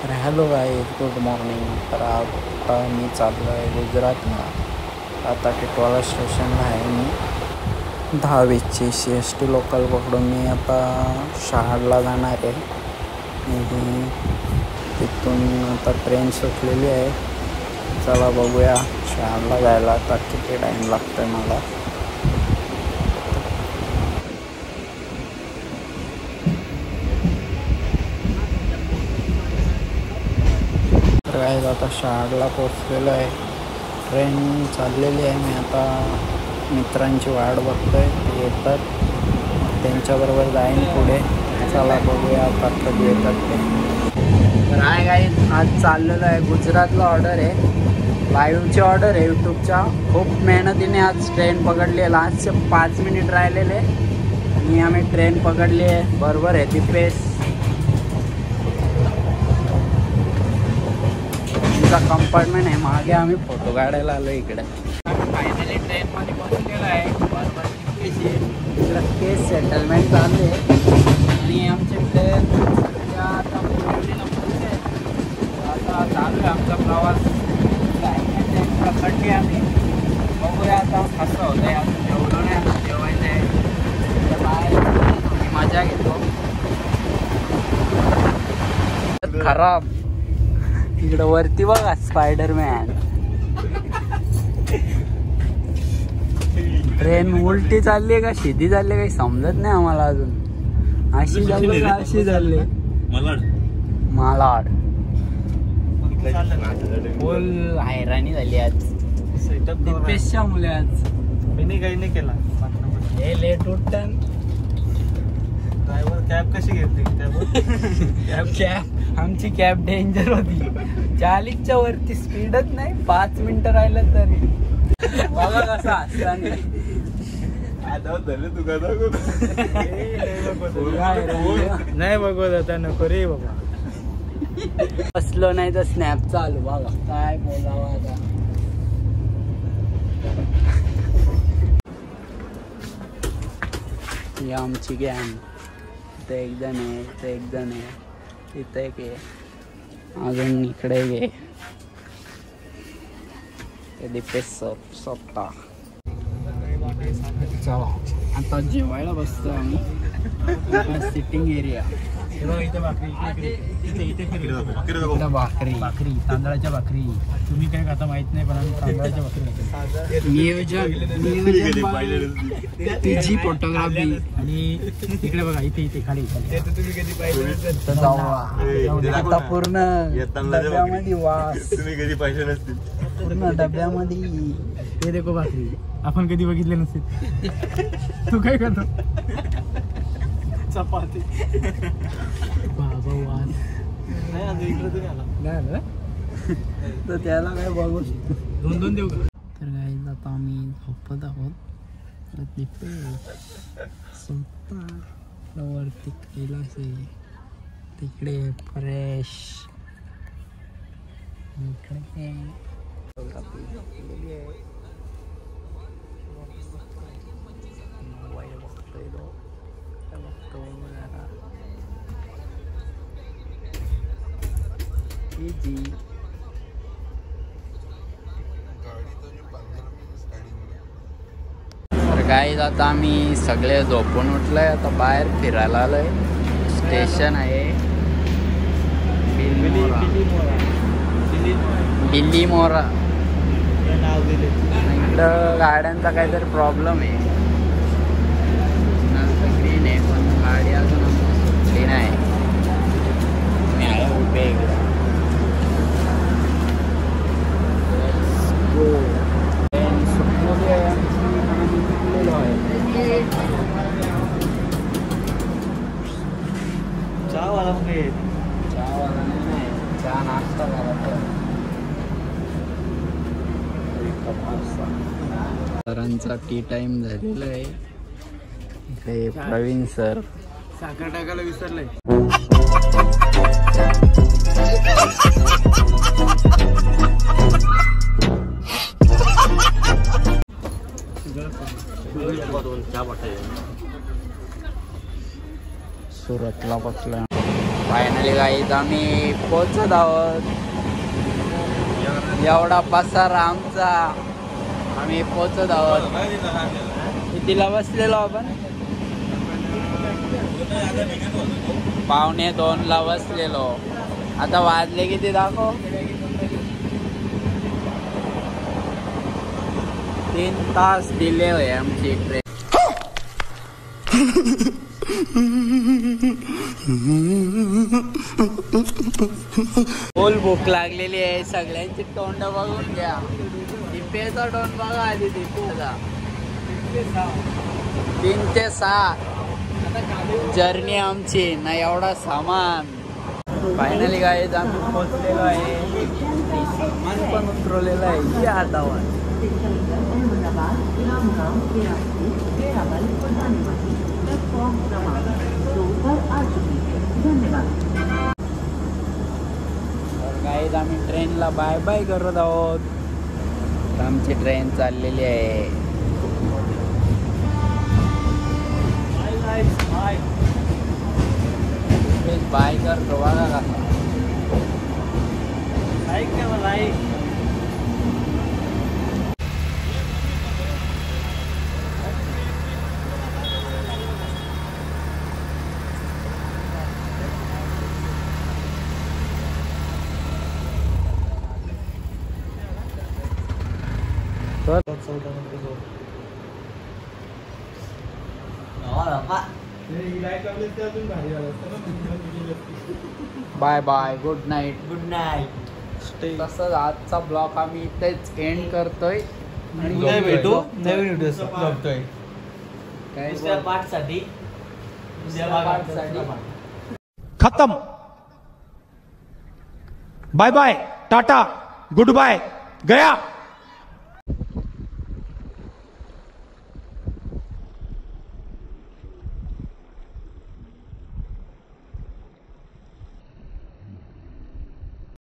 तर hello guys, good morning. तर आता मी चाललो आहे गुजरातला. आता टिटवाला स्टेशनला आहे मी. 10:20ची CST लोकल पकडून मी आता शहाडला जाणार आहे. तिथून आता ट्रेन सुटलेली आहे. चला बघूया शहाडला जायला आता किती टाईम लागतो आहे मला. तर काय आता शहाडला पोचलेलो आहे. ट्रेन चाललेली आहे. मी आता मित्रांची वाट बघतोय, ते येतात, त्यांच्याबरोबर जाईन पुढे. चला बघूया आता कधी येतात ते. तर आहे काय, आज चाललेलं आहे गुजरातला. ऑर्डर आहे, लाईव्हची ऑर्डर आहे यूट्यूबच्या. खूप मेहनतीने आज ट्रेन पकडली आहे. लास्टचे 5 मिनिट राहिलेले आणि आम्ही ट्रेन पकडली आहे. बरोबर आहे दिपेश कंपार्टमेंट आहे मागे. आम्ही फोटो काढायला आलो इकडे. फायनली ट्रेनमध्ये बसलेलो आहे. बरोबर इकडं केस सेटलमेंट चालू आहे आणि आमचे ट्रेन आता आता चालू आहे आमचा प्रवास. ट्रेन पकडली आम्ही. बघूया आता कसं होतं आहे. अजून जेवलो नाही, आता जेवायचं आहे. बाहेर मजा घेतो. खराब इकडं वरती बघा स्पायडरमॅन. ट्रेन उलटी चालली आहे का सीधी चालली आहे काही समजत नाही आम्हाला अजून. अशी चालली का अशी चालली. मालाड फुल हैराणी झाली आज दिपेशच्या मुले. आज मी काही नाही केला. हे लेट उठतं. ड्रायव्हर कॅब कशी घेतली? कॅब आमची कॅब डेंजर होती. 40च्या वरती स्पीडच नाही. 5 मिनिटं राहिलं तरी बघा कसं असताना. नाही बघत आता, नको रे बाबा. बसलो नाही तर स्नॅप चालू. बघा काय बोलावं आता. ही आमची गॅंग. इथं एक जण आहे, इथं एक जण आहे, इथं एक आहे, अजून इकडे आहे. ते दिपेश सोपता. चला आता जेवायला बसतो आम्ही. Sitting area. भाकरी तांदळाच्या भाकरी. तुम्ही काय खाता माहित नाही, पण आम्ही तांदळाच्या भाकरी. नियोजन तिची फोटोग्राफी. आणि इकडे बघा, इथे खाली तुम्ही कधी पाहिजे. आता पूर्ण डब्यामध्ये वास. तुम्ही कधी पाहिजे नसतील पूर्ण डब्यामध्ये. ते देखो भाकरी आपण कधी बघितले नसतील. तू काय करतो? चपाती. बाबा वास नाही तर त्याला काय बघू. 2 देऊ का? तर काय आता आम्ही झोपत आहोत. वरती कैलास आहे, तिकडे फ्रेश. इकडे मोबाईल बघतोय तो. तर गाईज आता आम्ही सगळे झोपून उठलोय. आता बाहेर फिरायला आलोय. स्टेशन आहे दिल्ली मोरा. इकडं गाड्यांचा काहीतरी प्रॉब्लेम आहे. ग्रीन आहे पण गाडी अजून सुटली नाही. मी आहे उभे इकडे. सुटलेली आहे आमची. निघलेलो आहे. चहावाला नाही. चहावाला नाही, चहा नाश्ता झाला. सरांचा टी टाइम झालेला आहे. इकडे प्रवीण सर. साखर टाकायला विसरलंय. सुरतला बसला. फायनली फायनली गाईज आम्ही पोहोचत आहोत. एवढा पसारा आमचा, आम्ही पोहोचत आहोत. कितीला बसलेलो आपण? 1:45 बसलेलो. आता वाजले किती दाखव? 3 तास डिले होय आमची ट्रेन. फुल भूक लागलेली आहे. सगळ्यांची तोंड बघून घ्या. दिपेचा तोंड बघा आधी. दिपेचा 3 ते 7 जर्नी आमची ना. एवढा सामान. फायनली गाईज आम्ही पोहोचलेलो आहे. सामान पण उतरवलेलं आहे. या हातावर गाईज आम्ही ट्रेनला बाय बाय करत आहोत. आमची ट्रेन चाललेली आहे. बाय करतो बघा का. Bye bye. Good night. Good night. तसंच आजचा ब्लॉग आम्ही इथेच एंड करतोय. आणि भेटू नवीन व्हिडिओ बघतोय. काय दुसऱ्या पार्टसाठी खत्म. Bye bye, tata, goodbye, गया.